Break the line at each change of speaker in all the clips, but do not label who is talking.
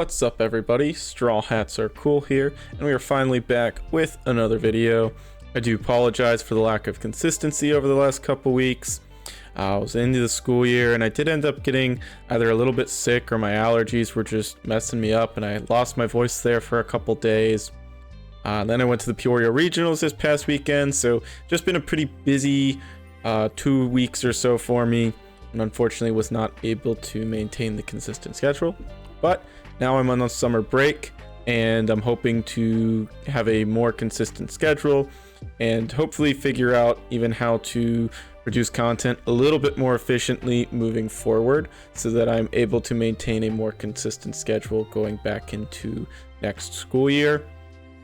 What's up everybody, Straw Hats Are Cool here, and we are finally back with another video. I do apologize for the lack of consistency over the last couple weeks. I was into the school year and I did end up getting either a little bit sick or my allergies were just messing me up and I lost my voice there for a couple days. Then I went to the Peoria Regionals this past weekend, so just been a pretty busy 2 weeks or so for me, and unfortunately was not able to maintain the consistent schedule. But now I'm on a summer break and I'm hoping to have a more consistent schedule and hopefully figure out even how to produce content a little bit more efficiently moving forward so that I'm able to maintain a more consistent schedule going back into next school year.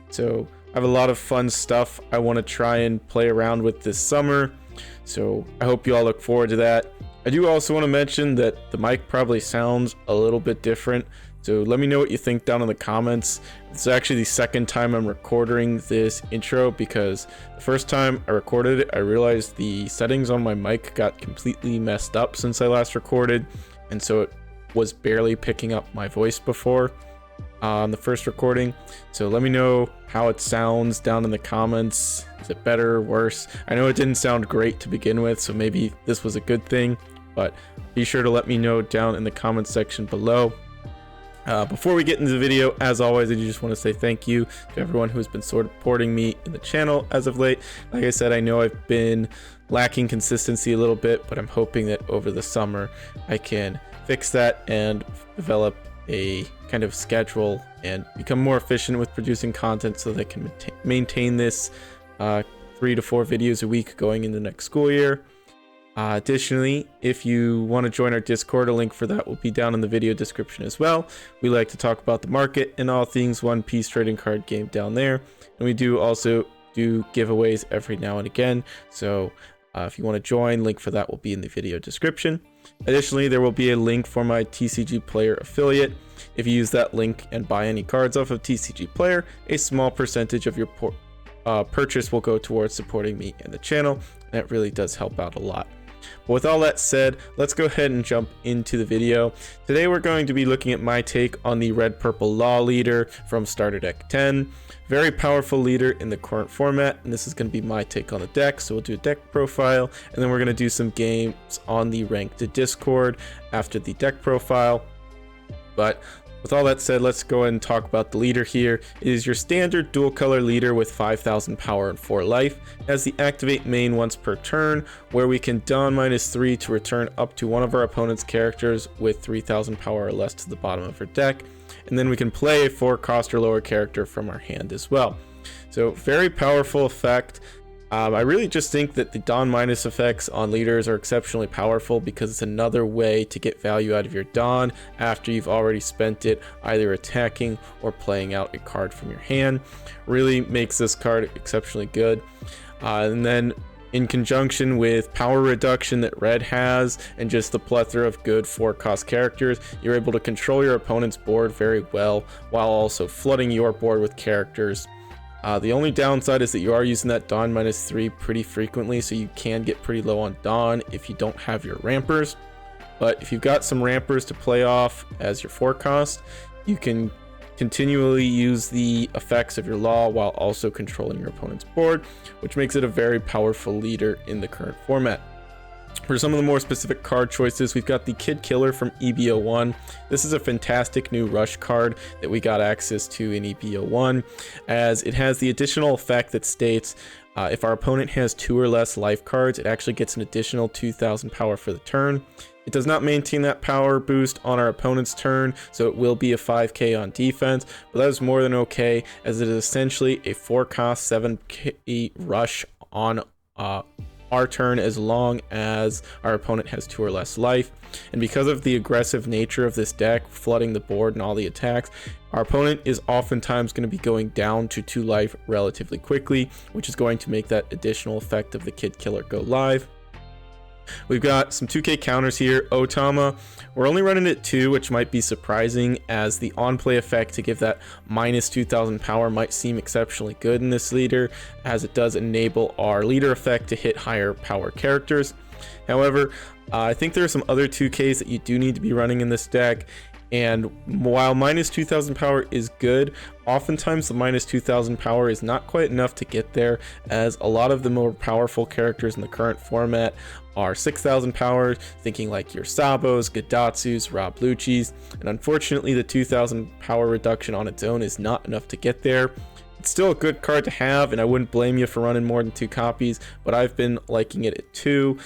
So I have a lot of fun stuff I want to try and play around with this summer, so I hope you all look forward to that. I do also want to mention that the mic probably sounds a little bit different, so let me know what you think down in the comments. It's actually the second time I'm recording this intro because the first time I recorded it, I realized the settings on my mic got completely messed up since I last recorded, and so it was barely picking up my voice before on the first recording. So let me know how it sounds down in the comments. Is it better or worse? I know it didn't sound great to begin with, so maybe this was a good thing, but be sure to let me know down in the comments section below. Before we get into the video, as always, I just want to say thank you to everyone who's been supporting me in the channel as of late. Like I said, I know I've been lacking consistency a little bit, but I'm hoping that over the summer I can fix that and develop a kind of schedule and become more efficient with producing content so that I can maintain this 3 to 4 videos a week going into next school year. Additionally, if you want to join our Discord, a link for that will be down in the video description as well. We like to talk about the market and all things One Piece trading card game down there, and we do also do giveaways every now and again, so if you want to join, link for that will be in the video description. Additionally, there will be a link for my TCG Player affiliate. If you use that link and buy any cards off of TCG Player, a small percentage of your purchase will go towards supporting me and the channel, and it really does help out a lot. But with all that said, let's go ahead and jump into the video. Today we're going to be looking at my take on the Red Purple Law leader from Starter Deck 10. Very powerful leader in the current format, and this is going to be my take on the deck. So we'll do a deck profile, and then we're going to do some games on the ranked Discord after the deck profile. But with all that said, let's go ahead and talk about the leader here. It is your standard dual color leader with 5,000 power and 4 life. It has the activate main once per turn, where we can don -3 to return up to one of our opponent's characters with 3,000 power or less to the bottom of our deck. And then we can play a 4 cost or lower character from our hand as well. So very powerful effect. I really just think that the Don minus effects on leaders are exceptionally powerful because it's another way to get value out of your Don after you've already spent it either attacking or playing out a card from your hand. Really makes this card exceptionally good. And then in conjunction with power reduction that red has and just the plethora of good 4 cost characters, you're able to control your opponent's board very well while also flooding your board with characters. The only downside is that you are using that Don -3 pretty frequently, so you can get pretty low on Don if you don't have your rampers. But if you've got some rampers to play off as your 4 cost, you can continually use the effects of your law while also controlling your opponent's board, which makes it a very powerful leader in the current format. For some of the more specific card choices, we've got the Kid Killer from EB01. This is a fantastic new rush card that we got access to in EB01, as it has the additional effect that states if our opponent has 2 or less life cards, it actually gets an additional 2,000 power for the turn. It does not maintain that power boost on our opponent's turn, so it will be a 5k on defense, but that is more than okay, as it is essentially a 4 cost 7k rush on our turn as long as our opponent has 2 or less life. And because of the aggressive nature of this deck, flooding the board and all the attacks, our opponent is oftentimes going to be going down to 2 life relatively quickly, which is going to make that additional effect of the Kid Killer go live. We've got some 2k counters here. Otama, we're only running at 2, which might be surprising, as the on-play effect to give that -2,000 power might seem exceptionally good in this leader, as it does enable our leader effect to hit higher power characters. However, I think there are some other 2Ks that you do need to be running in this deck. And while minus 2000 power is good, oftentimes the minus 2000 power is not quite enough to get there, as a lot of the more powerful characters in the current format are 6000 power, thinking like your Sabos, Gadatsus, Rob Lucci's, and unfortunately the 2000 power reduction on its own is not enough to get there. It's still a good card to have, and I wouldn't blame you for running more than 2 copies, but I've been liking it at 2.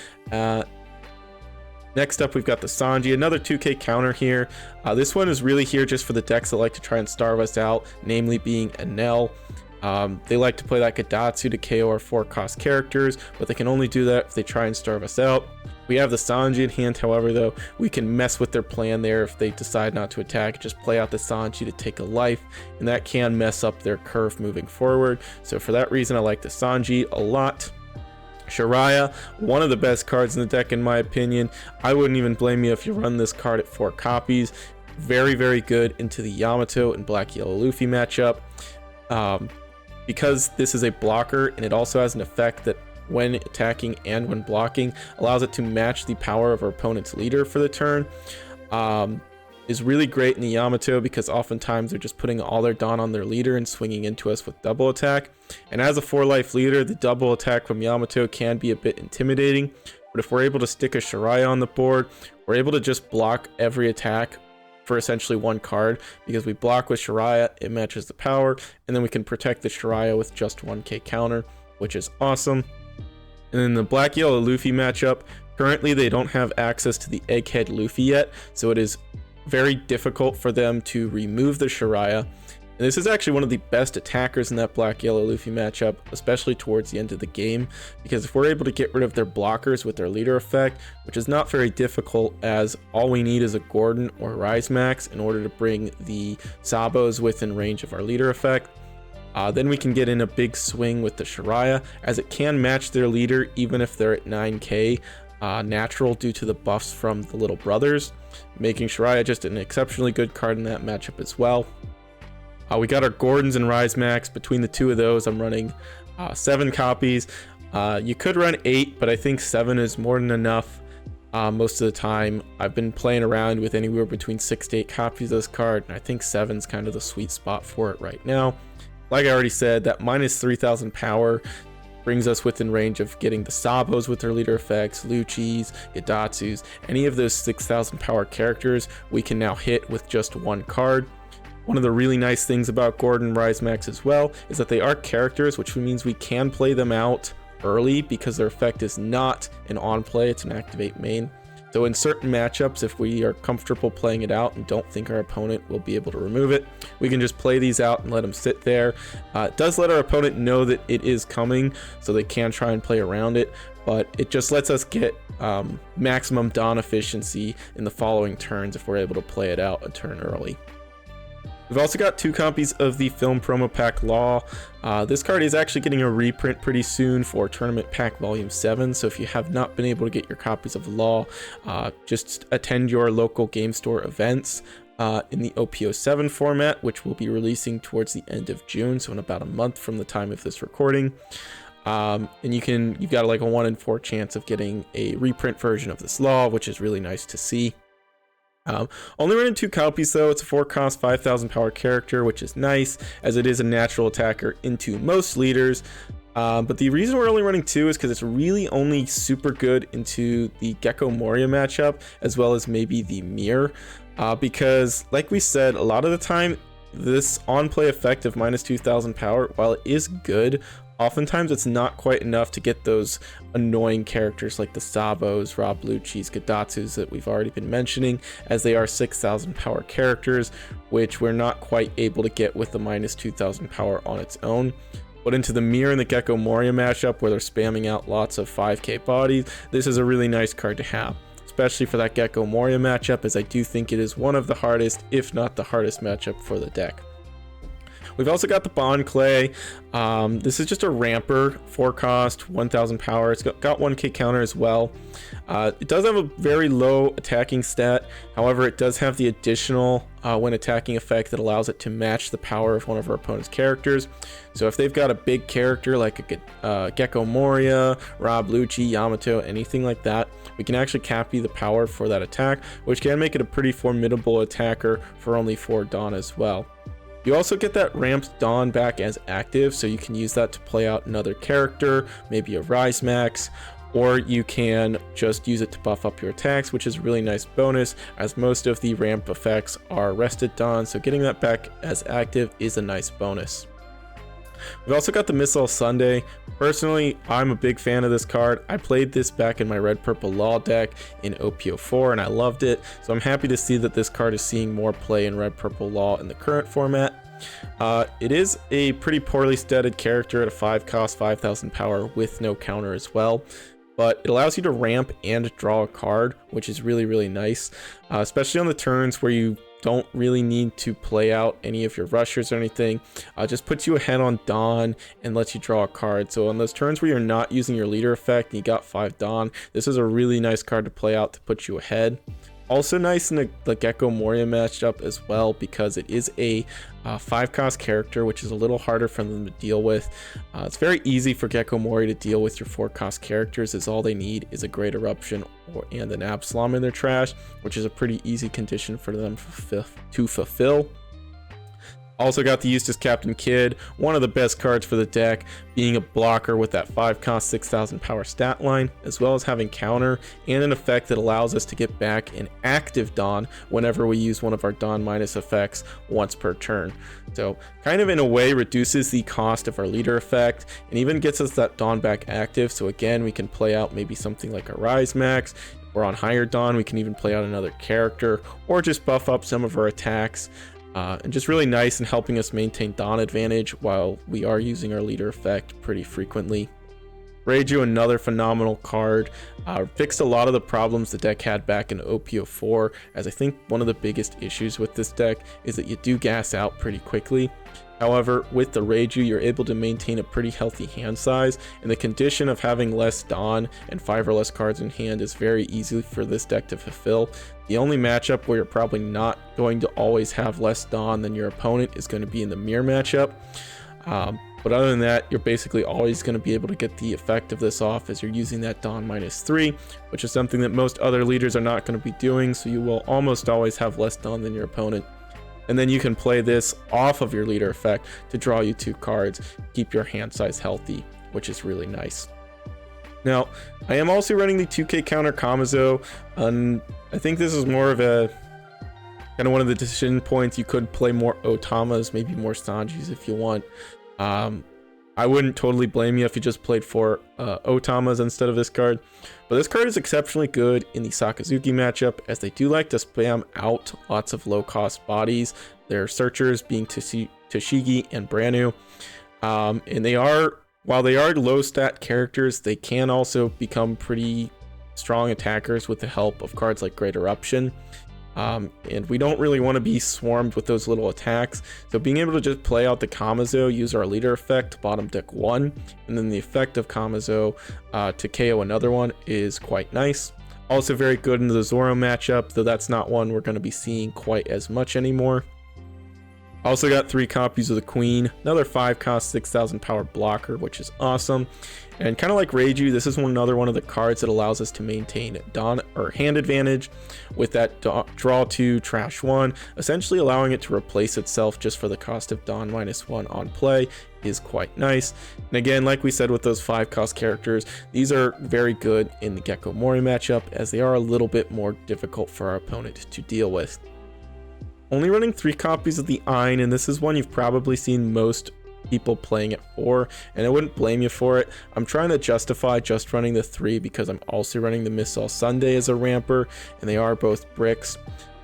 Next up, we've got the Sanji, another 2k counter here. This one is really here just for the decks that like to try and starve us out, namely being Enel. They like to play that Gadatsu to KO our 4-cost characters, but they can only do that if they try and starve us out. We have the Sanji in hand, however, though, we can mess with their plan there if they decide not to attack, just play out the Sanji to take a life, and that can mess up their curve moving forward. So for that reason, I like the Sanji a lot. Shiraya, one of the best cards in the deck in my opinion. I wouldn't even blame you if you run this card at 4 copies. Very, very good into the Yamato and Black Yellow Luffy matchup. Because this is a blocker, and it also has an effect that when attacking and when blocking allows it to match the power of our opponent's leader for the turn, is really great in the Yamato, because oftentimes they're just putting all their Dawn on their leader and swinging into us with double attack. And as a 4-life leader, the double attack from Yamato can be a bit intimidating, but if we're able to stick a Shiraya on the board, we're able to just block every attack for essentially 1 card, because we block with Shiraya, it matches the power, and then we can protect the Shiraya with just 1k counter, which is awesome. And then the Black Yellow Luffy matchup, currently they don't have access to the Egghead Luffy yet, so it is very difficult for them to remove the Shiraya. And this is actually one of the best attackers in that Black Yellow Luffy matchup, especially towards the end of the game, because if we're able to get rid of their blockers with their leader effect, which is not very difficult, as all we need is a Gordon or Rise Max in order to bring the Sabos within range of our leader effect, then we can get in a big swing with the Shiraya, as it can match their leader even if they're at 9k natural due to the buffs from the little brothers, making Shiraya just an exceptionally good card in that matchup as well. We got our Gordons and Rise Max. Between the 2 of those, I'm running 7 copies. You could run 8, but I think 7 is more than enough. Most of the time I've been playing around with anywhere between 6 to 8 copies of this card, and I think 7's kind of the sweet spot for it right now. Like I already said, that minus 3000 power brings us within range of getting the Sabos with their leader effects, Lucci's, Gadatsu's, any of those 6000 power characters we can now hit with just 1 card. One of the really nice things about Gordon Rise Max as well is that they are characters, which means we can play them out early because their effect is not an on play, it's an activate main. So in certain matchups, if we are comfortable playing it out and don't think our opponent will be able to remove it, we can just play these out and let them sit there. It does let our opponent know that it is coming, so they can try and play around it, but it just lets us get maximum Dawn efficiency in the following turns if we're able to play it out a turn early. We've also got 2 copies of the Film Promo Pack Law. This card is actually getting a reprint pretty soon for Tournament Pack Volume 7, so if you have not been able to get your copies of Law, just attend your local game store events in the OP07 format, which we'll be releasing towards the end of June, so in about a month from the time of this recording. And you've got like a 1 in 4 chance of getting a reprint version of this Law, which is really nice to see. Only running 2 copies though. It's a 4-cost 5000 power character, which is nice as it is a natural attacker into most leaders. But the reason we're only running 2 is because it's really only super good into the Gecko Moria matchup, as well as maybe the Mirror, because like we said, a lot of the time this on play effect of minus 2000 power, while it is good, oftentimes it's not quite enough to get those annoying characters like the Sabos, Rob Lucci's, Gadatsu's that we've already been mentioning, as they are 6000 power characters, which we're not quite able to get with the minus 2000 power on its own. But into the Mirror and the Gecko Moria matchup, where they're spamming out lots of 5k bodies, this is a really nice card to have, especially for that Gecko Moria matchup, as I do think it is one of the hardest, if not the hardest matchup for the deck. We've also got the Bond Clay. This is just a ramper, 4 cost, 1000 power. It's got 1k counter as well. It does have a very low attacking stat. However, it does have the additional when attacking effect that allows it to match the power of one of our opponent's characters. So if they've got a big character like a Gecko Moria, Rob Lucci, Yamato, anything like that, we can actually copy the power for that attack, which can make it a pretty formidable attacker for only 4 Dawn as well. You also get that ramped Dawn back as active, so you can use that to play out another character, maybe a Rise Max, or you can just use it to buff up your attacks, which is a really nice bonus, as most of the ramp effects are rested Dawn, so getting that back as active is a nice bonus. We've also got the Missile Sunday. Personally, I'm a big fan of this card. I played this back in my red purple law deck in OP04 and I loved it, so I'm happy to see that this card is seeing more play in red purple law in the current format. It is a pretty poorly statted character at a 5 cost, 5000 power with no counter as well, but it allows you to ramp and draw a card, which is really nice, especially on the turns where you don't really need to play out any of your rushers or anything. Just puts you ahead on Dawn and lets you draw a card. So on those turns where you're not using your leader effect and you got 5 Dawn, this is a really nice card to play out to put you ahead. Also nice in the Gecko Moria matchup as well, because it is a 5 cost character, which is a little harder for them to deal with. It's very easy for Gecko Moria to deal with your 4 cost characters, as all they need is a Great Eruption and an Absalom in their trash, which is a pretty easy condition for them to fulfill. Also got the Eustace Captain Kidd, one of the best cards for the deck, being a blocker with that 5 cost 6000 power stat line, as well as having counter and an effect that allows us to get back an active Dawn whenever we use one of our Dawn minus effects once per turn. So kind of in a way reduces the cost of our leader effect and even gets us that Dawn back active. So again, we can play out maybe something like a Rise Max, or on higher Dawn we can even play out another character, or just buff up some of our attacks. And just really nice in helping us maintain Dawn advantage while we are using our leader effect pretty frequently. Reiju, another phenomenal card, fixed a lot of the problems the deck had back in OP04, as I think one of the biggest issues with this deck is that you do gas out pretty quickly. However, with the Reiju, you're able to maintain a pretty healthy hand size, and the condition of having less Dawn and 5 or less cards in hand is very easy for this deck to fulfill. The only matchup where you're probably not going to always have less Dawn than your opponent is going to be in the mirror matchup. But other than that, you're basically always going to be able to get the effect of this off as you're using that Dawn -3, which is something that most other leaders are not going to be doing, so you will almost always have less Dawn than your opponent. And then you can play this off of your leader effect to draw you 2 cards, keep your hand size healthy, which is really nice. Now, I am also running the 2k counter Kamazo, and I think this is more of a kind of one of the decision points. You could play more Otamas, maybe more Sanjis if you want. I wouldn't totally blame you if you just played 4 Otamas instead of this card, but this card is exceptionally good in the Sakazuki matchup, as they do like to spam out lots of low cost bodies, their searchers being Toshigi and Branu, and they are, while they are low stat characters, they can also become pretty strong attackers with the help of cards like Great Eruption. And we don't really want to be swarmed with those little attacks, so being able to just play out the Kamazo, use our leader effect, bottom deck 1, and then the effect of Kamazo to KO another one is quite nice. Also very good in the Zoro matchup, though that's not one we're going to be seeing quite as much anymore. Also got 3 copies of the Queen, another 5 cost 6000 power blocker, which is awesome. And kind of like Reiju, this is another one of the cards that allows us to maintain Dawn or hand advantage with that draw 2, trash 1, essentially allowing it to replace itself just for the cost of Dawn -1 on play is quite nice. And again, like we said with those 5 cost characters, these are very good in the Gecko Moria matchup, as they are a little bit more difficult for our opponent to deal with. Only running 3 copies of the Ein, and this is one you've probably seen most people playing it for, and I wouldn't blame you for it. I'm trying to justify just running the 3 because I'm also running the Missile Sunday as a ramper, and they are both bricks.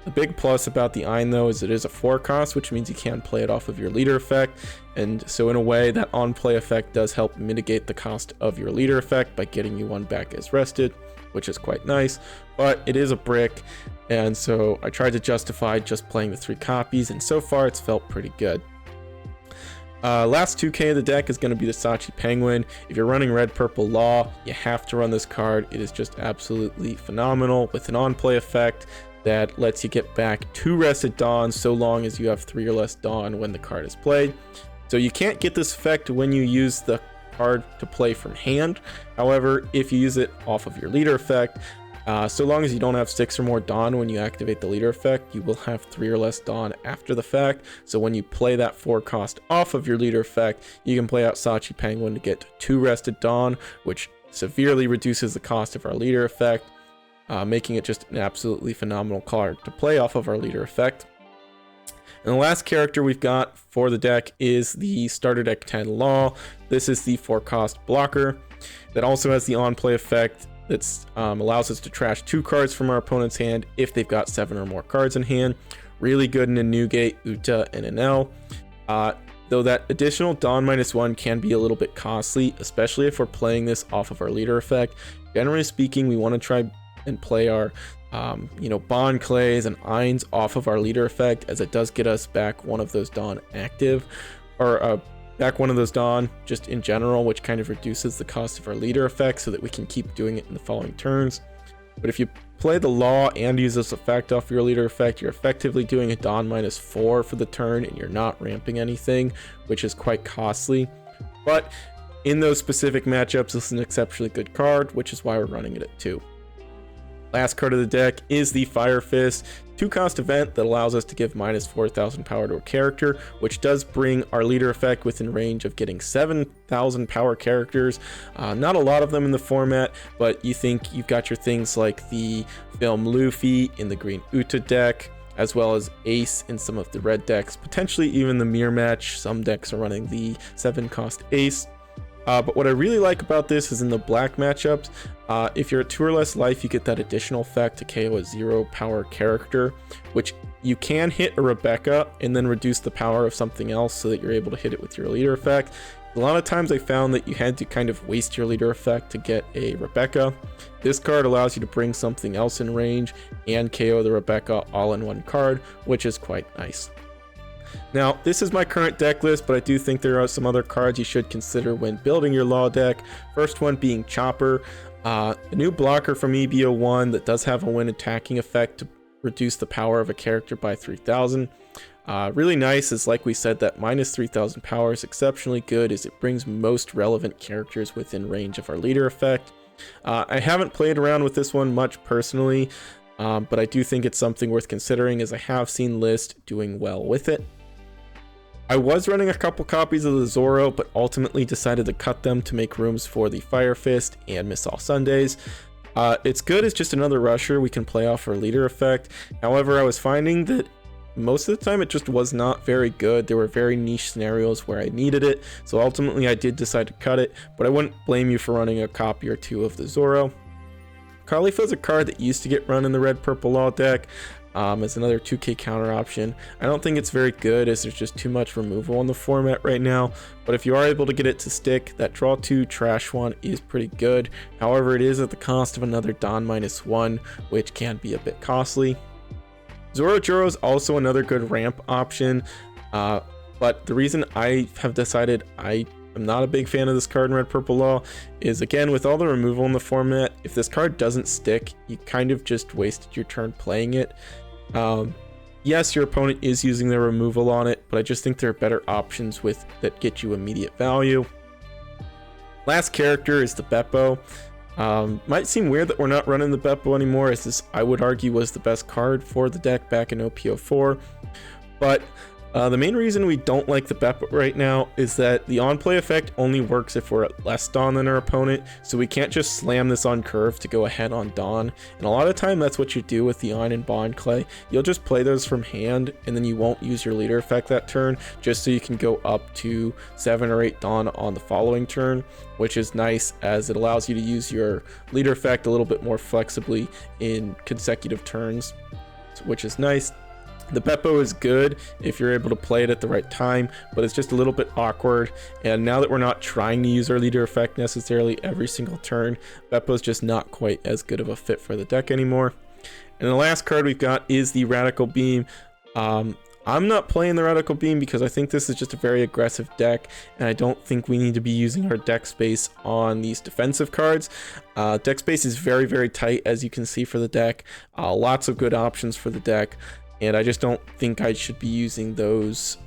The big plus about the Ein though is it is a 4 cost, which means you can play it off of your leader effect, and so in a way that on play effect does help mitigate the cost of your leader effect by getting you 1 back as rested, which is quite nice. But it is a brick, and so I tried to justify just playing the 3 copies, and so far it's felt pretty good. Last 2k of the deck is going to be the Sachi Penguin. If you're running red purple law, you have to run this card. It is just absolutely phenomenal with an on-play effect that lets you get back 2 rested Dawn so long as you have 3 or less Dawn when the card is played. So you can't get this effect when you use the card to play from hand. However, if you use it off of your leader effect, so long as you don't have 6 or more Dawn when you activate the leader effect, you will have 3 or less Dawn after the fact. So when you play that 4 cost off of your leader effect, you can play out Sachi Penguin to get 2 rested Dawn, which severely reduces the cost of our leader effect, making it just an absolutely phenomenal card to play off of our leader effect. And the last character we've got for the deck is the starter deck 10 Law. This is the 4 cost blocker that also has the on play effect that allows us to trash 2 cards from our opponent's hand if they've got 7 or more cards in hand. Really good in a Newgate, Uta, and an L. Though that additional Dawn -1 can be a little bit costly, especially if we're playing this off of our leader effect. Generally speaking, we want to try and play our Bond Clays and Eins off of our leader effect, as it does get us back one of those Dawn active, or back one of those Dawn just in general, which kind of reduces the cost of our leader effect so that we can keep doing it in the following turns. But if you play the Law and use this effect off your leader effect, you're effectively doing a Dawn -4 for the turn, and you're not ramping anything, which is quite costly. But in those specific matchups, this is an exceptionally good card, which is why we're running it at 2. Last card of the deck is the Fire Fist, 2-cost event that allows us to give -4,000 power to a character, which does bring our leader effect within range of getting 7,000 power characters. Not a lot of them in the format, but you think you've got your things like the Film Luffy in the green Uta deck, as well as Ace in some of the red decks, potentially even the mirror match. Some decks are running the 7-cost Ace. But what I really like about this is in the black matchups, if you're at 2 or less life, you get that additional effect to KO a 0 power character, which you can hit a Rebecca and then reduce the power of something else so that you're able to hit it with your leader effect. A lot of times I found that you had to kind of waste your leader effect to get a Rebecca. This card allows you to bring something else in range and KO the Rebecca all in one card, which is quite nice. Now, this is my current deck list, but I do think there are some other cards you should consider when building your Law deck. First one being Chopper, a new blocker from EB01 that does have a when attacking effect to reduce the power of a character by 3,000. Really nice is, like we said, that -3,000 power is exceptionally good as it brings most relevant characters within range of our leader effect. I haven't played around with this one much personally, but I do think it's something worth considering as I have seen List doing well with it. I was running a couple copies of the Zoro, but ultimately decided to cut them to make rooms for the Fire Fist and Miss All Sundays. It's good as just another rusher we can play off our leader effect. However, I was finding that most of the time it just was not very good. There were very niche scenarios where I needed it, so ultimately I did decide to cut it, but I wouldn't blame you for running a copy or 2 of the Zoro. Khalifa is a card that used to get run in the red purple law deck as another 2k counter option. I don't think it's very good as there's just too much removal in the format right now, but if you are able to get it to stick, that draw 2 trash one is pretty good. However, it is at the cost of another Dawn -1, which can be a bit costly. Zoro Juro is also another good ramp option, but the reason I have decided I'm not a big fan of this card in red purple law is, again, with all the removal in the format, if this card doesn't stick, you kind of just wasted your turn playing it. Yes, your opponent is using their removal on it, but I just think there are better options that get you immediate value. Last character is the Beppo. Might seem weird that we're not running the Beppo anymore, as this, I would argue, was the best card for the deck back in OP04, but the main reason we don't like the Beppo right now is that the on-play effect only works if we're at less Dawn than our opponent, so we can't just slam this on curve to go ahead on Dawn, and a lot of time that's what you do with the Ein and Bond Clay. You'll just play those from hand, and then you won't use your leader effect that turn, just so you can go up to 7 or 8 Dawn on the following turn, which is nice as it allows you to use your leader effect a little bit more flexibly in consecutive turns, which is nice. The Beppo is good if you're able to play it at the right time, but it's just a little bit awkward, and now that we're not trying to use our leader effect necessarily every single turn, Beppo is just not quite as good of a fit for the deck anymore. And the last card we've got is the Radical Beam. I'm not playing the Radical Beam because I think this is just a very aggressive deck, and I don't think we need to be using our deck space on these defensive cards. Deck space is very, very tight, as you can see for the deck. Lots of good options for the deck, and I just don't think I should be using those,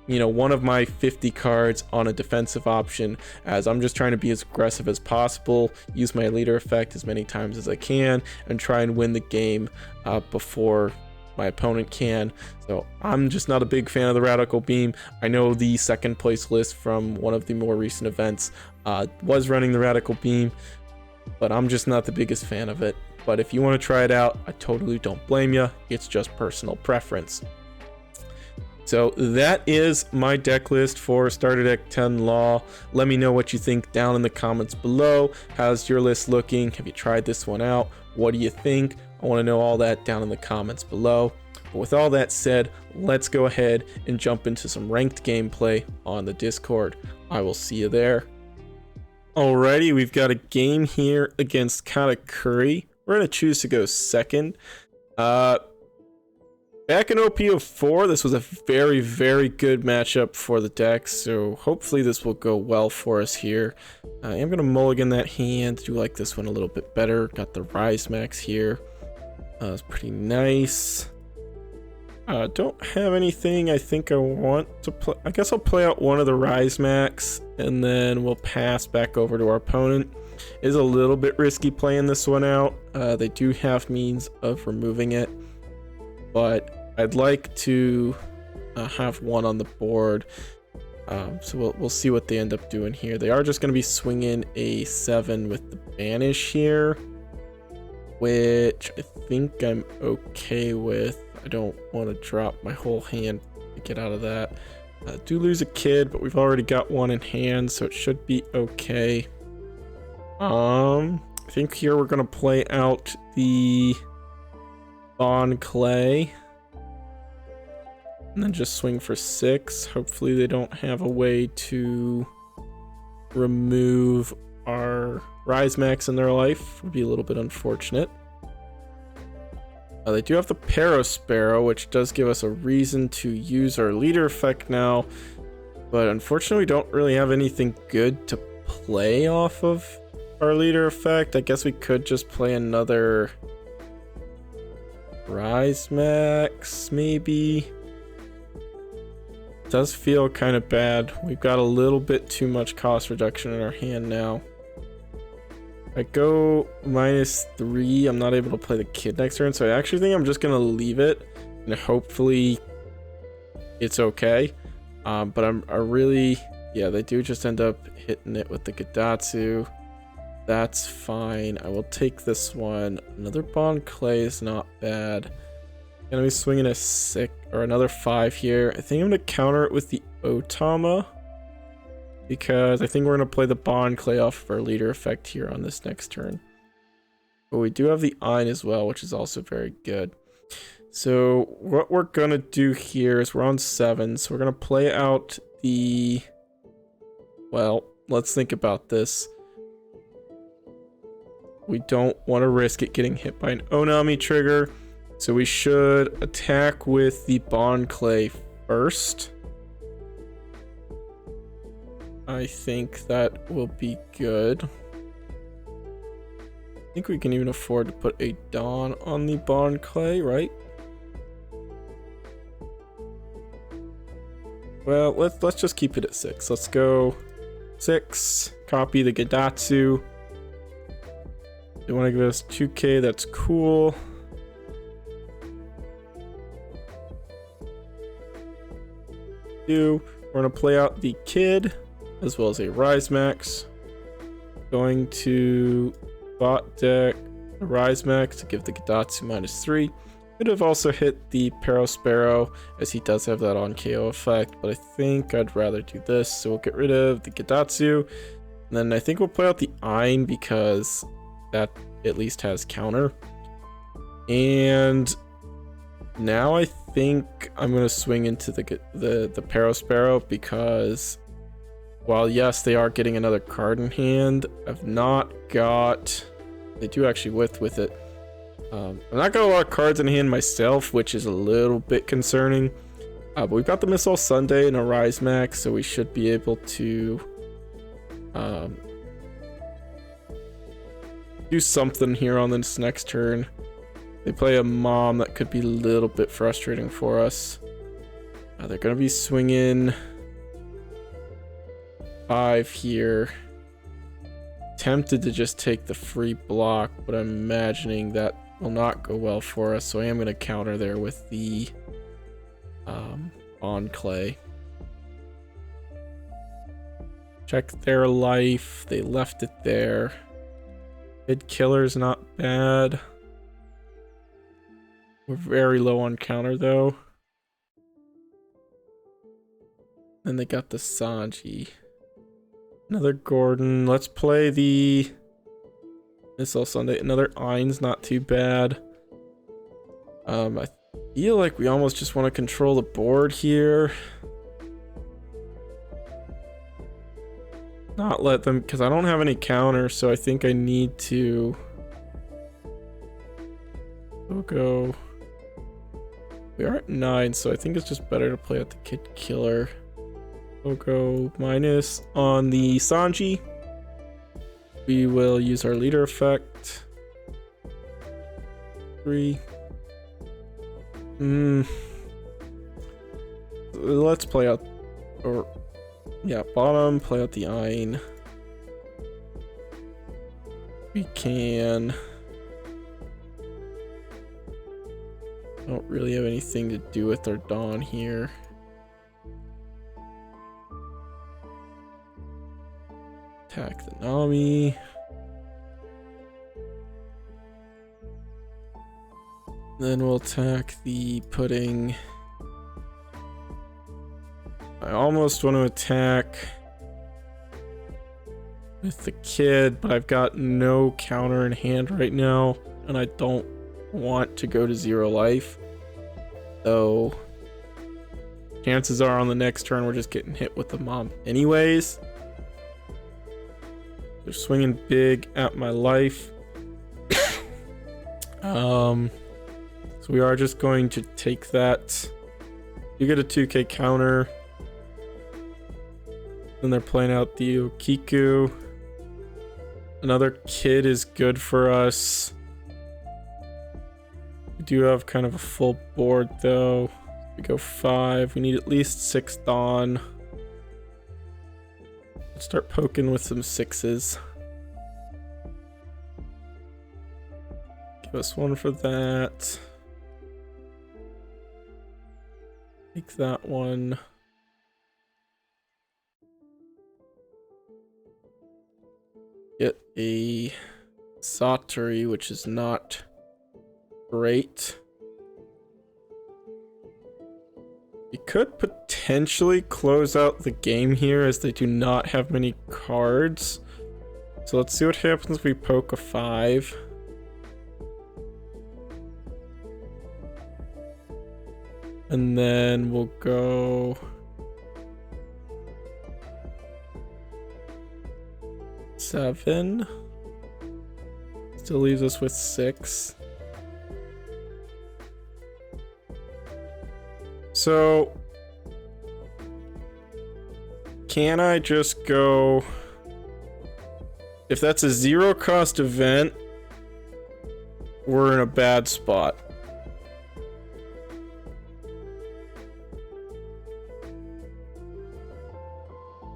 one of my 50 cards on a defensive option, as I'm just trying to be as aggressive as possible, use my leader effect as many times as I can, and try and win the game before my opponent can. So I'm just not a big fan of the Radical Beam. I know the second place list from one of the more recent events was running the Radical Beam, but I'm just not the biggest fan of it. But if you want to try it out, I totally don't blame you. It's just personal preference. So that is my deck list for Starter Deck 10 Law. Let me know what you think down in the comments below. How's your list looking? Have you tried this one out? What do you think? I want to know all that down in the comments below. But with all that said, let's go ahead and jump into some ranked gameplay on the Discord. I will see you there. Alrighty, we've got a game here against Katakuri. We're going to choose to go second. Back in OP04, this was a very, very good matchup for the deck, so hopefully this will go well for us here. I am going to mulligan that hand, do like this one a little bit better. Got the Rise Max here. It's pretty nice. Don't have anything I think I want to play. I guess I'll play out one of the Rise Max, and then we'll pass back over to our opponent. It is a little bit risky playing this one out. They do have means of removing it, but I'd like to have one on the board. So we'll see what they end up doing here. They are just going to be swinging a 7 with the Banish here, which I think I'm okay with. I don't want to drop my whole hand to get out of that. Do lose a kid, but we've already got one in hand, so it should be okay. I think here we're going to play out the Bond Clay, and then just swing for 6. Hopefully they don't have a way to remove our Rise Max in their life. Would be a little bit unfortunate. They do have the Sparrow, which does give us a reason to use our leader effect now, but unfortunately we don't really have anything good to play off of our leader effect. I guess we could just play another Rise Max, maybe. It does feel kind of bad. We've got a little bit too much cost reduction in our hand now. I go -3. I'm not able to play the kid next turn, so I actually think I'm just gonna leave it, and hopefully it's okay. But I really, yeah, they do just end up hitting it with the Gidatsu. That's fine. I will take this one. Another Bond Clay is not bad. Gonna be swinging a 6 or another 5 here. I think I'm gonna counter it with the Otama, because I think we're going to play the Bond Clay off of our leader effect here on this next turn. But we do have the Ein as well, which is also very good. So what we're going to do here is we're on 7. So we're going to play out the... Well, let's think about this. We don't want to risk it getting hit by an Onami trigger. So we should attack with the Bond Clay first. I think that will be good. I think we can even afford to put a Dawn on the Bond Clay, right? Well, let's just keep it at 6. Let's go 6. Copy the Gidatsu. They want to give us 2k. That's cool. We're gonna play out the kid, as well as a Rise Max. Going to bot deck a Rise Max to give the Gidatsu -3. Could have also hit the Sparrow, as he does have that on KO effect, but I think I'd rather do this, so we'll get rid of the Gidatsu. And then I think we'll play out the Ein, because that at least has counter. And now I think I'm going to swing into the Sparrow, because while yes, they are getting another card in hand, I've not got... They do actually with it. I'm not got a lot of cards in hand myself, which is a little bit concerning. But we've got the Missile Sunday and a Rise Max, so we should be able to do something here on this next turn. They play a Mom that could be a little bit frustrating for us. They're going to be swinging 5 here. Tempted to just take the free block, but I'm imagining that will not go well for us, so I am going to counter there with the on clay. Check their life. They left it there. Mid killer's not bad. We're very low on counter though. Then they got the Sanji. Another Gordon. Let's play the Missile Sunday. Another Ein's not too bad. I feel like we almost just want to control the board here. Not let them, because I don't have any counter, so I think I need to go. We are at 9, so I think it's just better to play at the Kid Killer. We'll go minus on the Sanji. We will use our leader effect. 3. Let's play out, or yeah, bottom, play out the Ein. We can. Don't really have anything to do with our Dawn here. Attack the Nami. Then we'll attack the Pudding. I almost want to attack with the Kid, but I've got no counter in hand right now, and I don't want to go to 0 life. So chances are on the next turn we're just getting hit with the Mom anyways. They're swinging big at my life. So we are just going to take that. You get a 2k counter. Then they're playing out the Okiku. Another Kid is good for us. We do have kind of a full board though. We go 5. We need at least 6 Dawn. Let's start poking with some 6s. Give us 1 for that. Take that one. Get a Satori, which is not great. We could potentially close out the game here as they do not have many cards. So let's see what happens if we poke a 5. And then we'll go 7. Still leaves us with 6. So can I just go, if that's a 0 cost event, we're in a bad spot.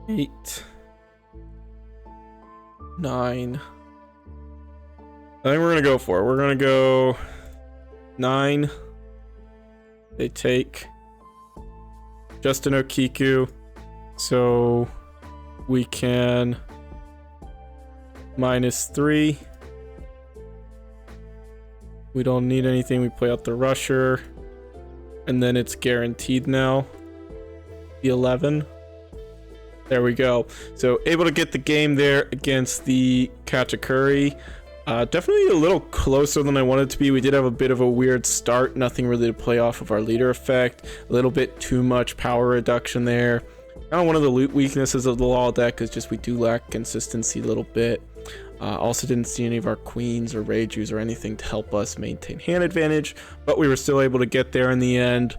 Eight, 9. I think we're gonna go for it. We're gonna go 9. They take just an Okiku, so we can -3. We don't need anything. We play out the Rusher, and then it's guaranteed now. The 11. There we go. So able to get the game there against the Katakuri. Definitely a little closer than I wanted to be. We did have a bit of a weird start. Nothing really to play off of our leader effect. A little bit too much power reduction there. Kind of one of the loot weaknesses of the Law deck is just we do lack consistency a little bit. Also didn't see any of our queens or Reijus or anything to help us maintain hand advantage, but we were still able to get there in the end.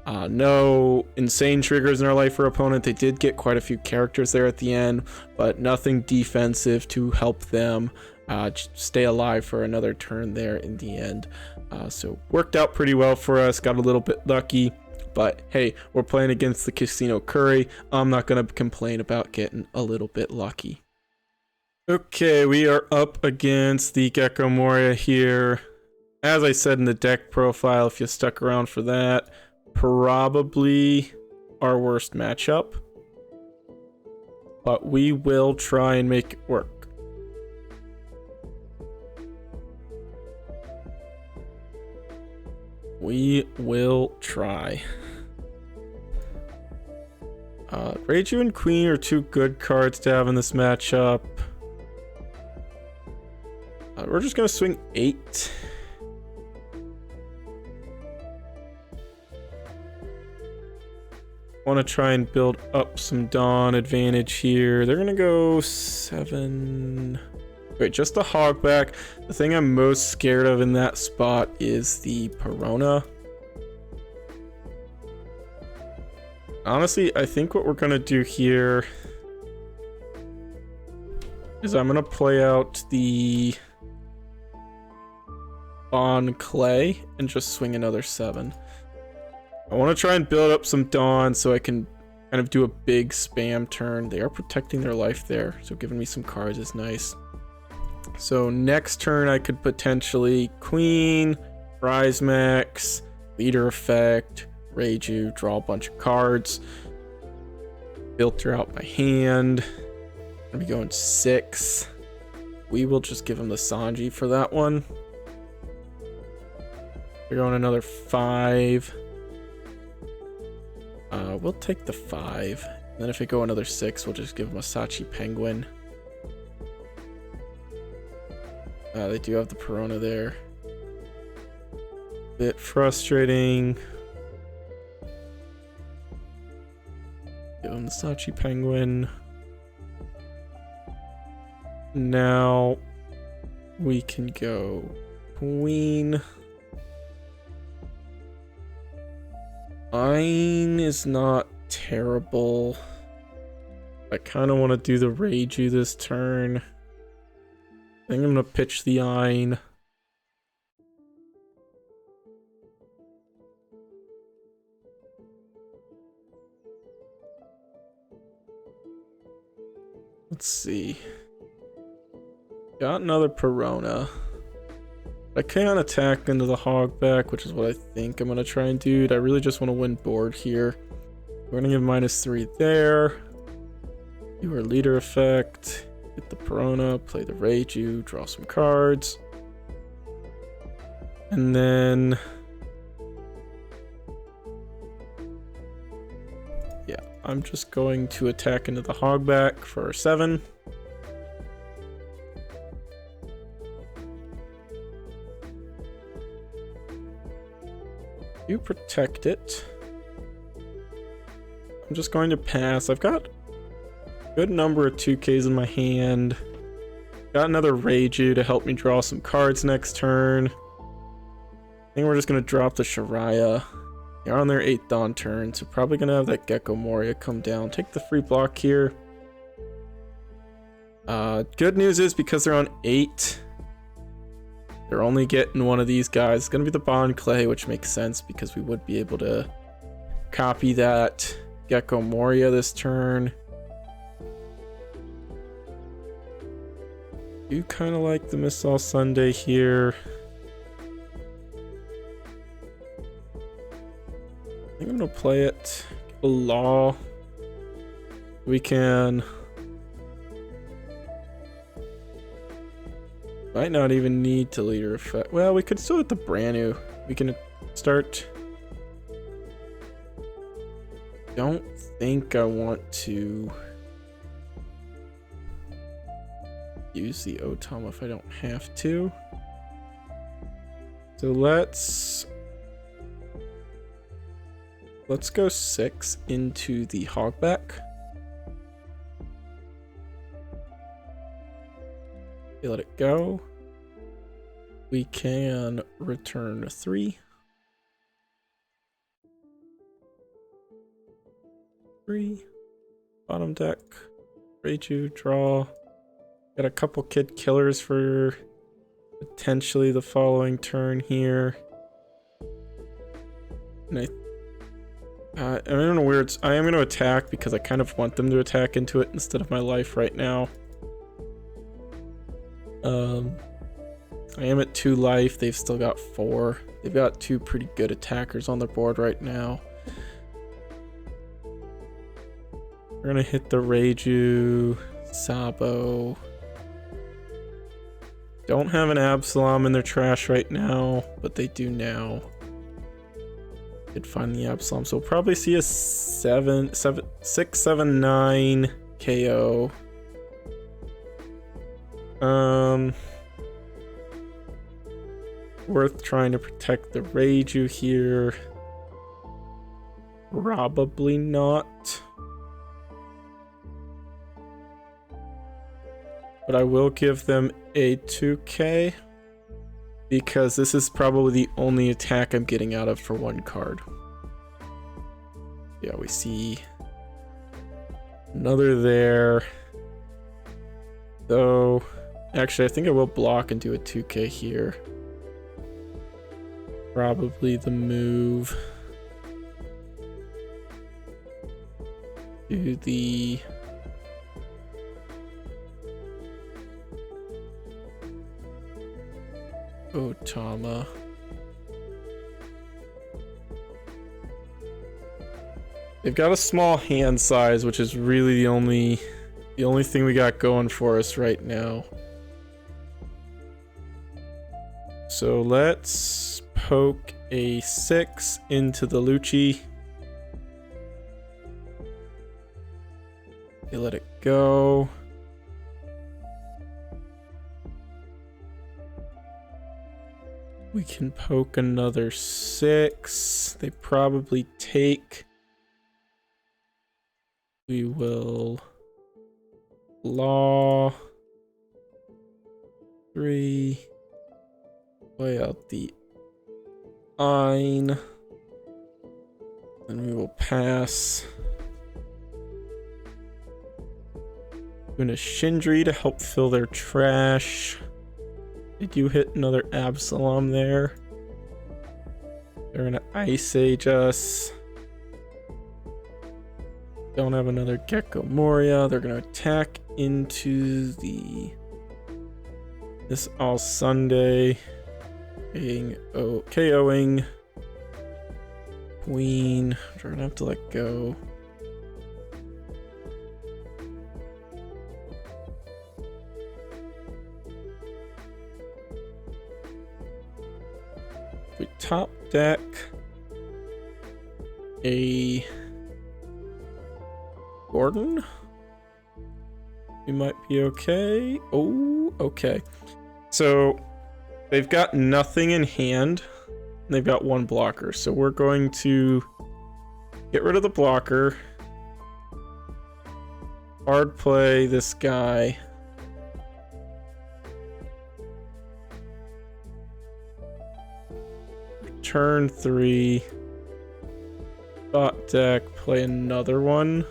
No insane triggers in our life for opponent. They did get quite a few characters there at the end, but nothing defensive to help them stay alive for another turn there in the end. So worked out pretty well for us, got a little bit lucky, but hey, we're playing against the Casino Curry. I'm not going to complain about getting a little bit lucky. Okay, we are up against the Gecko Moria here. As I said in the deck profile, if you stuck around for that, probably our worst matchup, but we will try and make it work. We will try. Reiju and Queen are two good cards to have in this matchup. We're just gonna swing 8. Want to try and build up some Dawn advantage here. They're gonna go 7. Wait, just the Hogback. The thing I'm most scared of in that spot is the Perona. Honestly, I think what we're gonna do here is I'm gonna play out the on Clay and just swing another 7. I want to try and build up some Dawn so I can kind of do a big spam turn. They are protecting their life there, so giving me some cards is nice. So next turn I could potentially Queen, Rise Max, Leader Effect, Reiju, draw a bunch of cards, filter out my hand. I'm gonna be going 6. We will just give him the Sanji for that one. We're going another 5. We'll take the 5. And then if we go another 6, we'll just give him a Sachi Penguin. They do have the Perona there. Bit frustrating. Give him the Sachi Penguin. Now we can go Queen. Ein is not terrible. I kind of want to do the Reiju this turn. I think I'm going to pitch the Ein. Let's see. Got another Perona. I can't attack into the Hogback, which is what I think I'm going to try and do. I really just want to win board here. We're going to give -3 there. Do our Leader Effect. Get the Perona, play the Reiju, draw some cards. And then... yeah, I'm just going to attack into the Hogback for 7. You protect it. I'm just going to pass. I've got a good number of 2Ks in my hand. Got another Reiju to help me draw some cards next turn. I think we're just going to drop the Shiraya. They're on their 8th Dawn turn, so probably going to have that Gecko Moria come down. Take the free block here. Good news is because they're on 8, they're only getting one of these guys. It's going to be the Bond Clay, which makes sense because we would be able to copy that Gecko Moria this turn. You kind of like the Missile Sunday here. I think I'm going to play it. A Law. We can... might not even need to Leader Effect. Well, we could still hit the brand new. We can start. Don't think I want to use the Otama if I don't have to. So let's go 6 into the Hogback. Okay, let it go. We can return 3. 3. Bottom deck. Reiju, draw. Got a couple kid killers for potentially the following turn here. And I'm in a weird... I am going to attack because I kind of want them to attack into it instead of my life right now. I am at 2 life. They've still got 4. They've got 2 pretty good attackers on the board right now. We're gonna hit the Reiju, Sabo. Don't have an Absalom in their trash right now, but they do now. Did find the Absalom, so we'll probably see a 6, 7, 9 KO. Worth trying to protect the Reiju here. Probably not. But I will give them a 2k because this is probably the only attack I'm getting out of for 1 card. Yeah, we see another there. Though, actually, I think I will block and do a 2k here. Probably the move. Do the... Otama. They've got a small hand size, which is really the only thing we got going for us right now. So let's poke a 6 into the Lucci. Okay, let it go. We can poke another 6. They probably take. We will law 3. Play out the Ein. Then we will pass. Doing a Shindri to help fill their trash. Did you hit another Absalom there? They're gonna Ice Age us. Don't have another Gecko Moria. They're gonna attack into the... This All Sunday. KOing. Queen. We're gonna have to let go. We top deck a Gordon. We might be okay. Oh, okay. So they've got nothing in hand. And they've got 1 blocker. So we're going to get rid of the blocker. Hard play this guy. Turn 3. Bot deck, play another one.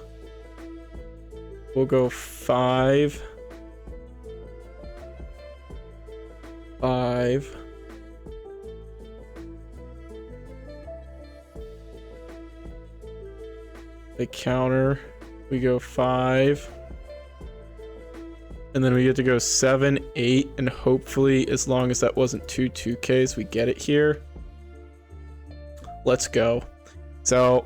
We'll go 5. 5. They counter. We go 5. And then we get to go 7, 8, and hopefully, as long as that wasn't 2 2Ks, we get it here. Let's go. So,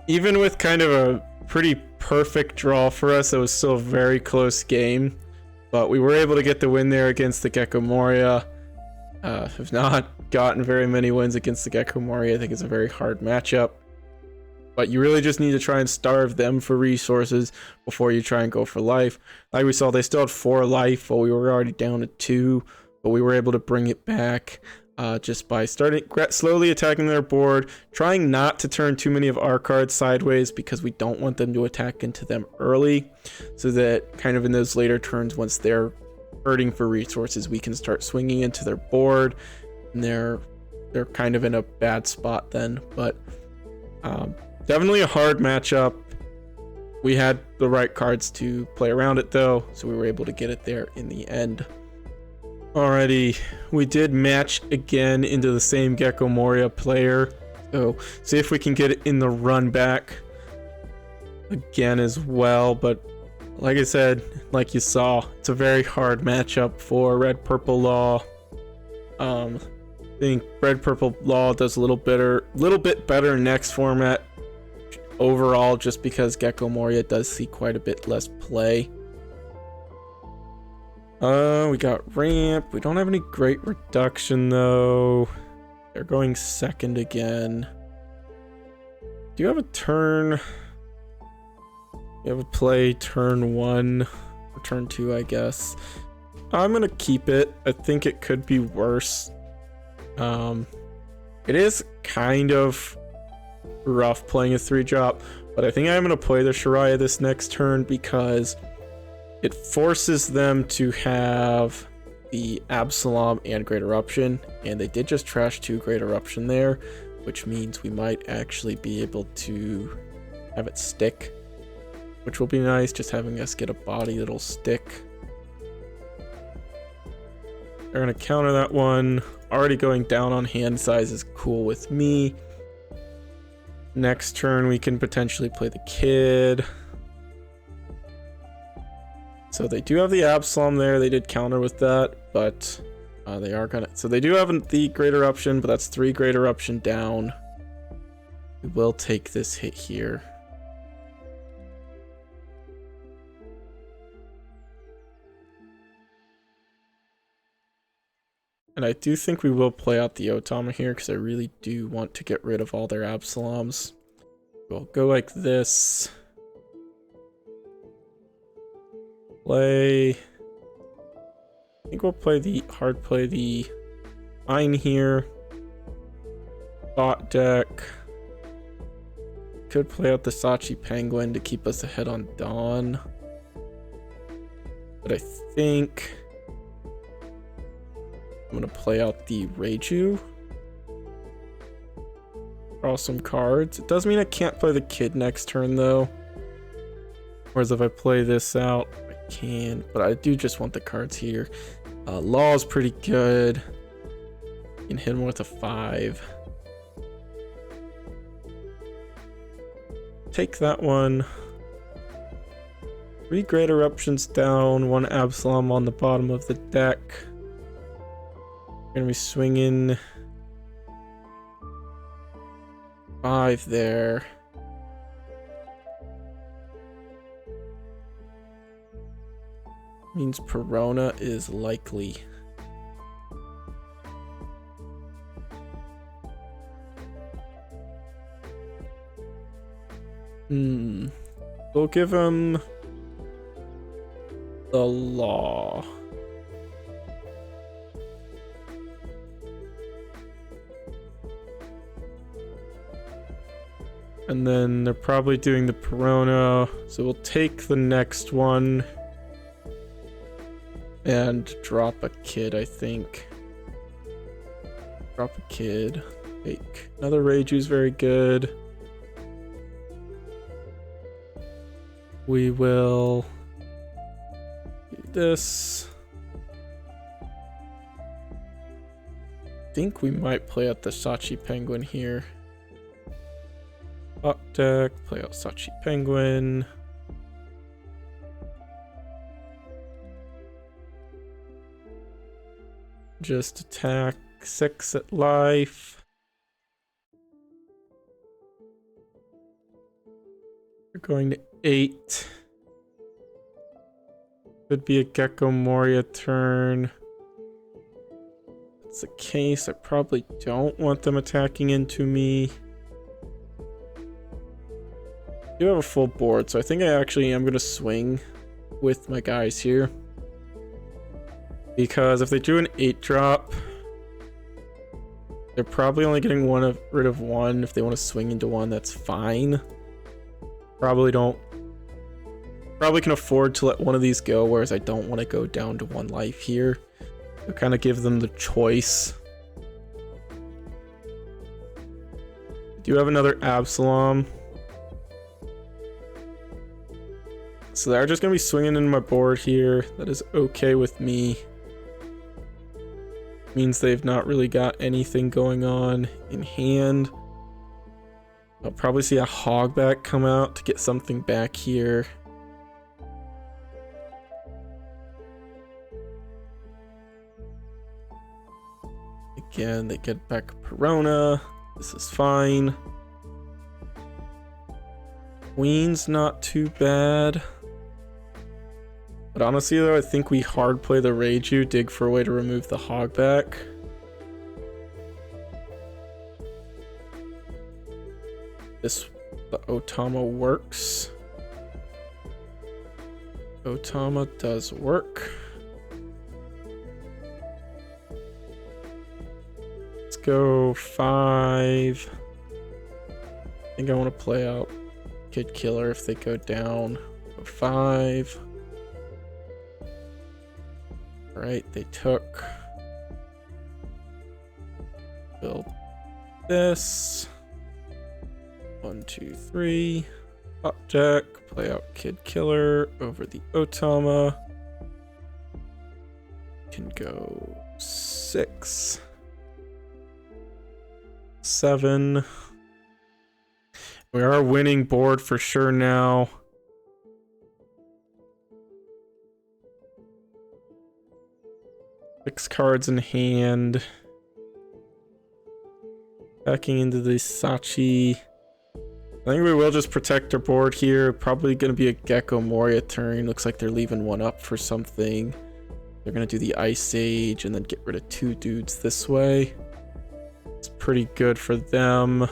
even with kind of a pretty perfect draw for us, it was still a very close game. But we were able to get the win there against the Gecko Moria. Have not gotten very many wins against the Gecko Moria. I think it's a very hard matchup. But you really just need to try and starve them for resources before you try and go for life. Like we saw, they still had 4 life while we were already down to 2. But we were able to bring it back. Just by slowly attacking their board, trying not to turn too many of our cards sideways because we don't want them to attack into them early, so that kind of in those later turns, once they're hurting for resources, we can start swinging into their board, and they're kind of in a bad spot then. But definitely a hard matchup. We had the right cards to play around it though, so we were able to get it there in the end. Alrighty, we did match again into the same Gecko Moria player, so see if we can get it in the run back again as well. But like I said, like you saw, it's a very hard matchup for Red Purple Law. I think Red Purple Law does a little bit better next format overall, just because Gecko Moria does see quite a bit less play. We got ramp. We don't have any great reduction though. They're going second again. Do you have a turn? You have a play turn 1 or turn 2, I guess. I'm gonna keep it. I think it could be worse. It is kind of rough playing a 3-drop, but I think I'm gonna play the Shariah this next turn because it forces them to have the Absalom and Great Eruption, and they did just trash 2 Great Eruption there, which means we might actually be able to have it stick, which will be nice, just having us get a body that'll stick. They're gonna counter that one. Already going down on hand size is cool with me. Next turn we can potentially play the Kid. So they do have the Absalom there. They did counter with that, but they are gonna. So they do have the Great Eruption, but that's 3 Great Eruption down. We will take this hit here. And I do think we will play out the Otama here because I really do want to get rid of all their Absaloms. We'll go like this. Play. I think we'll play the Ein here. Bot deck. Could play out the Sachi Penguin to keep us ahead on Dawn. But I think I'm gonna play out the Reiju. Draw some cards. It does mean I can't play the Kid next turn though. Whereas if I play this out, I can. But I do just want the cards here. Law is pretty good. You can hit him with a 5. Take that one. 3 Great Eruptions down, 1 Absalom on the bottom of the deck. We're gonna be swinging 5 there. Means Perona is likely. We'll give him the Law. And then they're probably doing the Perona, so we'll take the next one and drop a Kid, I think. Drop a Kid. Take another Reiju's very good. We will do this. I think we might play out the Sachi Penguin here. Top deck, play out Sachi Penguin. Just attack 6 at life. We're going to 8. Could be a Gecko Moria turn. If that's the case, I probably don't want them attacking into me. I do have a full board, so I think I actually am going to swing with my guys here. Because if they do an 8-drop, they're probably only getting rid of 1. If they want to swing into 1, that's fine. Probably don't Probably can afford to let one of these go, whereas I don't want to go down to 1 life here. So kind of give them the choice. I do have another Absalom. So they're just going to be swinging into my board here. That is okay with me. Means they've not really got anything going on in hand. I'll probably see a hogback come out to get something back here. Again, they get back Perona. This is fine. Queen's not too bad. But honestly though, I think we hard play the Reiju, dig for a way to remove the hogback. The Otama works. Otama does work. Let's go 5. I think I want to play out Kid Killer if they go down. 5. Alright, they took. Build this. 1, 2, 3. Top deck. Play out Kid Killer over the Otama. Can go 6. 7. We are winning board for sure now. Six cards in hand. Backing into the Sachi. I think we will just protect our board here. Probably going to be a Gecko Moria turn. Looks like they're leaving one up for something. They're going to do the Ice Age and then get rid of 2 dudes this way. It's pretty good for them.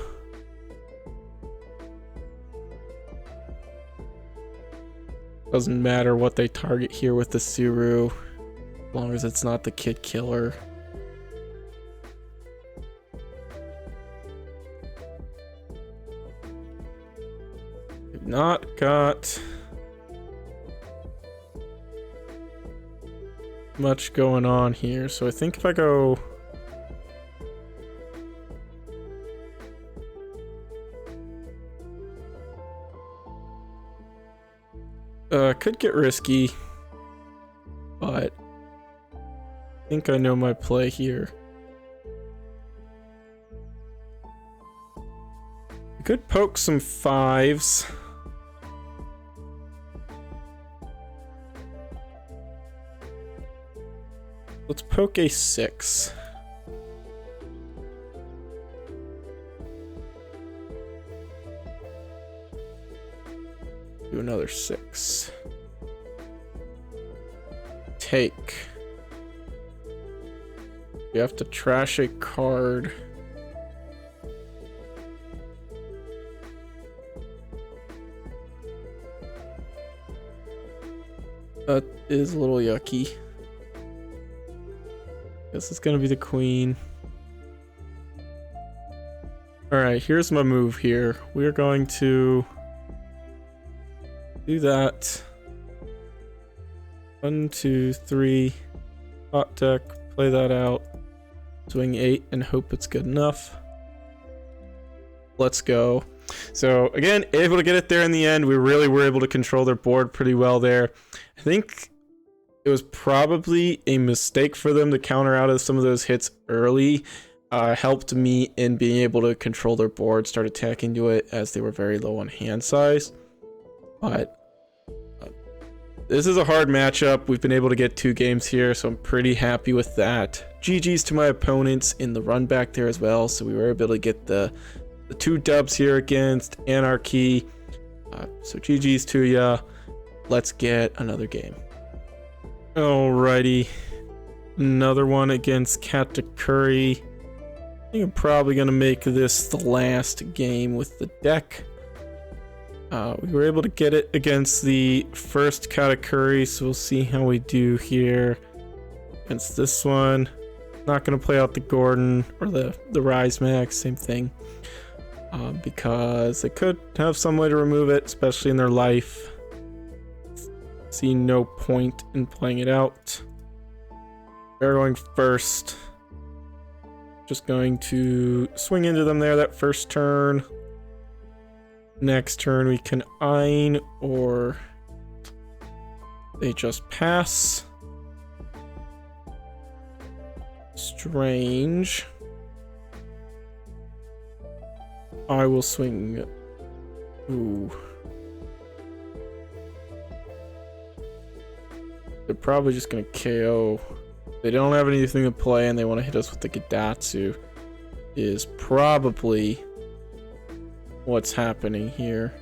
Doesn't matter what they target here with the Suru, as long as it's not the Kid Killer. We've not got much going on here, so I think if I go could get risky, but I think I know my play here. I could poke some 5s. Let's poke a 6. Do another 6. Take. We have to trash a card. That is a little yucky. Guess it's gonna be the queen. Alright, here's my move here. We're going to do that. 1, 2, 3. Hot deck. Play that out. Swing 8 and hope it's good enough. Let's go. So again, able to get it there in the end. We really were able to control their board pretty well there. I think it was probably a mistake for them to counter out of some of those hits early. Helped me in being able to control their board, start attacking to it as they were very low on hand size. But this is a hard matchup. We've been able to get 2 games here, so I'm pretty happy with that. GG's to my opponents in the run back there as well, so we were able to get the 2 dubs here against Anarchy. So GG's to ya. Let's get another game. Alrighty. Another one against Katakuri. I think I'm probably going to make this the last game with the deck. We were able to get it against the first Katakuri, so we'll see how we do here against this one. Not going to play out the Gordon or the Rise Max, same thing, because they could have some way to remove it, especially in their life. See no point in playing it out. They're going first. Just going to swing into them there that first turn. Next turn we can Ein, or they just pass. Strange. I will swing. Ooh. They're probably just gonna KO. They don't have anything to play and they want to hit us with the Gidatsu. Is probably what's happening here.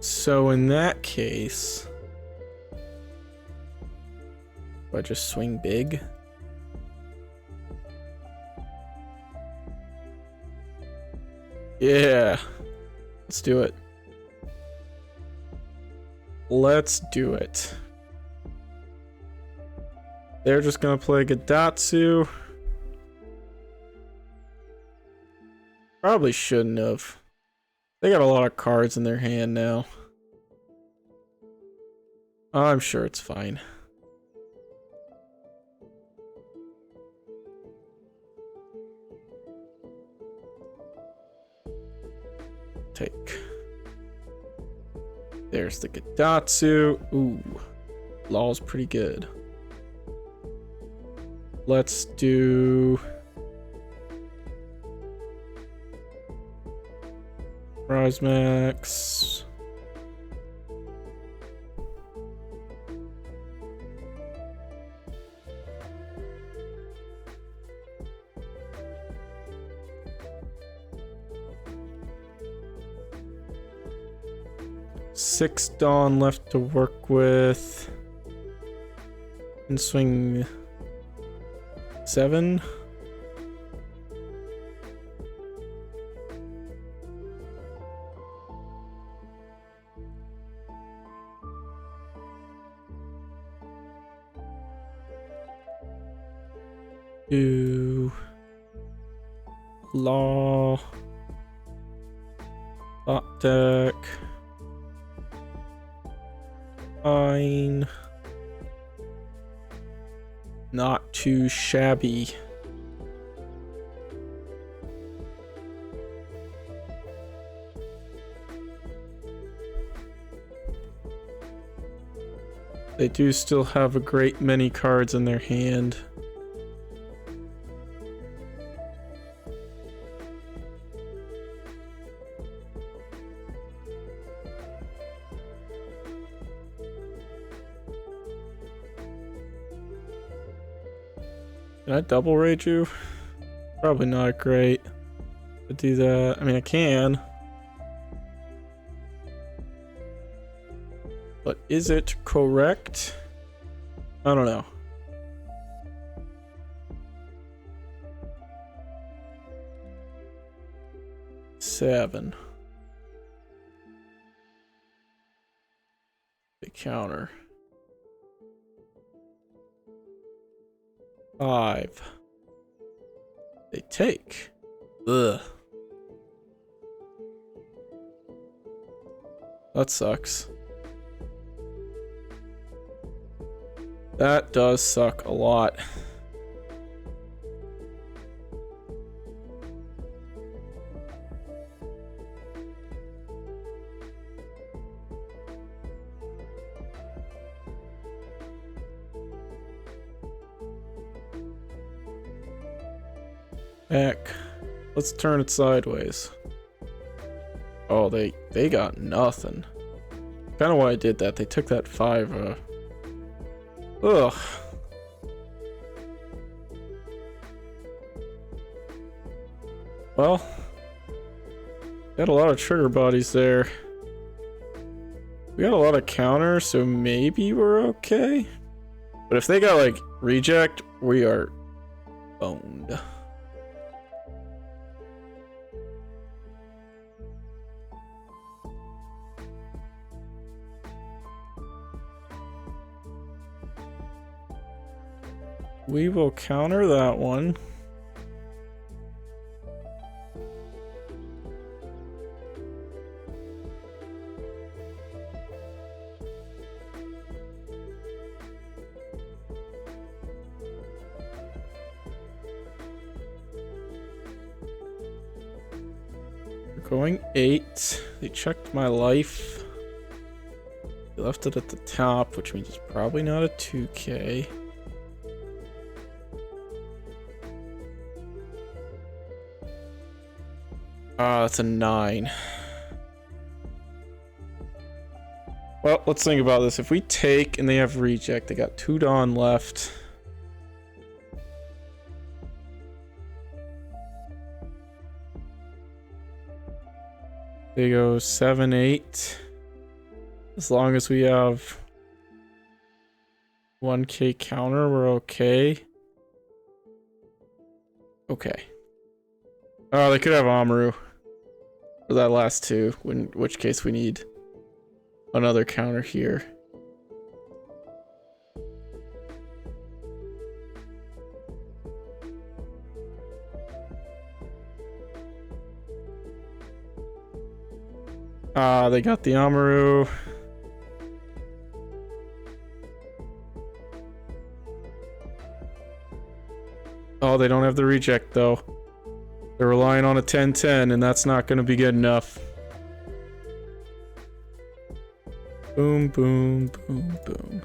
So in that case, do I just swing big? Yeah, let's do it. Let's do it. They're just gonna play Gidatsu. Probably shouldn't have. They got a lot of cards in their hand now. I'm sure it's fine. Take. There's the Gidatsu. Ooh. Law's pretty good. Let's do Rise Max. Six Dawn left to work with. And swing 7. Do Law. Bot deck. Fine. Not too shabby. They do still have a great many cards in their hand. Can I double rage you? Probably not great to do that. I mean, I can. But is it correct? I don't know. Seven. The counter. 5. They take. Ugh. That sucks. That does suck a lot. Heck, let's turn it sideways. Oh, they got nothing. Kind of why I did that. They took that 5. Ugh. Well, got a lot of trigger bodies there. We got a lot of counters, so maybe we're okay. But if they got like reject, we are boned. We will counter that one. We're going 8. They checked my life. They left it at the top, which means it's probably not a 2K. That's a 9. Well, let's think about this. If we take and they have reject, they got 2 Dawn left. They go 7, 8. As long as we have 1K counter, we're okay. Okay. Oh, they could have Amaru for that last 2, in which case we need another counter here. They got the Amaru. Oh, they don't have the reject though. They're relying on a 10-10, and that's not going to be good enough. Boom, boom, boom, boom.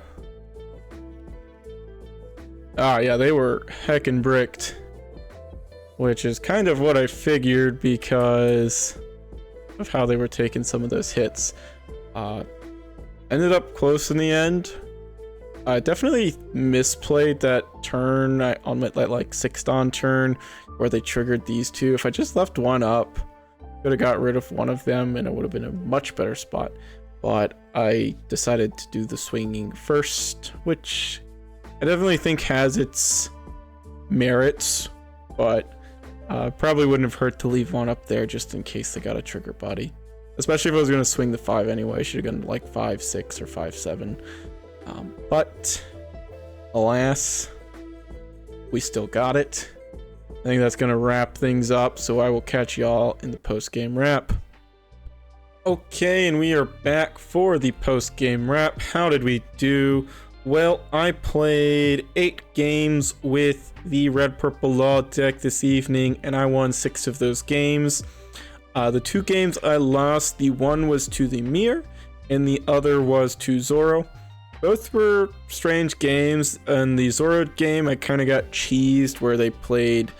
Ah, yeah, they were heckin' bricked. Which is kind of what I figured because of how they were taking some of those hits. Ended up close in the end. I definitely misplayed that turn on my like 6 Dawn turn where they triggered these 2. If I just left 1 up, could have got rid of one of them and it would have been a much better spot. But I decided to do the swinging first, which I definitely think has its merits, but probably wouldn't have hurt to leave 1 up there just in case they got a trigger body. Especially if I was going to swing the 5 anyway. I should have gone like 5, 6 or 5, 7. But alas, we still got it. I think that's going to wrap things up, so I will catch y'all in the post-game wrap. Okay, and we are back for the post-game wrap. How did we do? Well, I played 8 games with the Red Purple Law deck this evening, and I won 6 of those games. The 2 games I lost, the one was to the Mir, and the other was to Zoro. Both were strange games. In the Zoro game, I kind of got cheesed where they played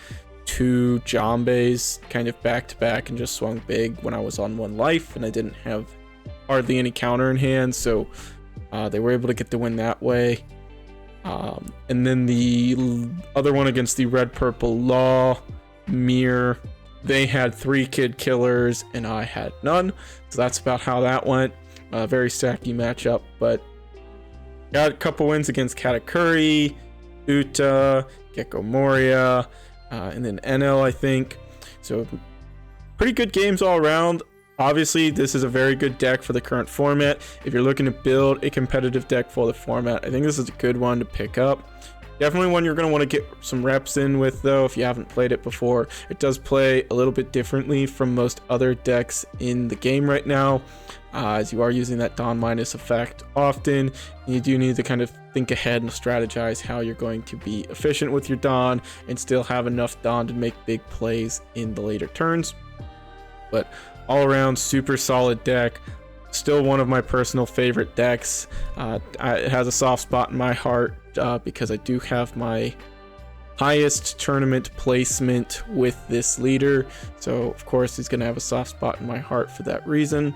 2 Jambes kind of back to back and just swung big when I was on 1 life, and I didn't have hardly any counter in hand, so they were able to get the win that way. And then the other one against the Red Purple Law Mir, they had 3 kid killers and I had none, so that's about how that went. Very stacky matchup, but got a couple wins against Katakuri, Uta, Gecko, Moria, and then NL, I think. So pretty good games all around. Obviously, this is a very good deck for the current format. If you're looking to build a competitive deck for the format, I think this is a good one to pick up. Definitely one you're going to want to get some reps in with, though, if you haven't played it before. It does play a little bit differently from most other decks in the game right now, as you are using that Dawn minus effect often. You do need to kind of think ahead and strategize how you're going to be efficient with your Dawn and still have enough Dawn to make big plays in the later turns. But all around, super solid deck. Still one of my personal favorite decks. It has a soft spot in my heart because I do have my highest tournament placement with this leader. So, of course, he's going to have a soft spot in my heart for that reason.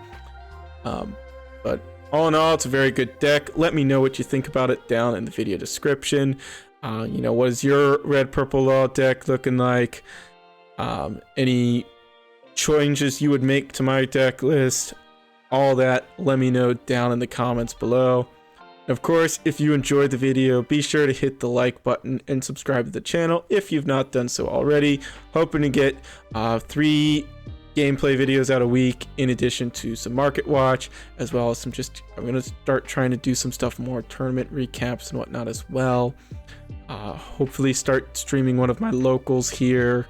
But all in all, it's a very good deck. Let me know what you think about it down in the video description. What is your Red Purple Law deck looking like? Any changes you would make to my deck list? All that, let me know down in the comments below. Of course, if you enjoyed the video, be sure to hit the like button and subscribe to the channel if you've not done so already. Hoping to get 3 gameplay videos out a week in addition to some market watch, as well as some I'm going to start trying to do some stuff more tournament recaps and whatnot as well. Hopefully start streaming one of my locals here.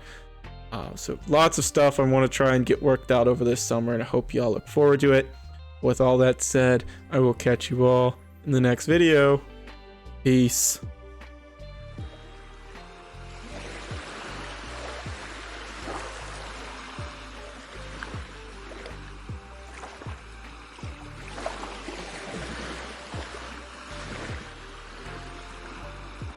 So lots of stuff I want to try and get worked out over this summer, and I hope y'all look forward to it. With all that said, I will catch you all in the next video. Peace.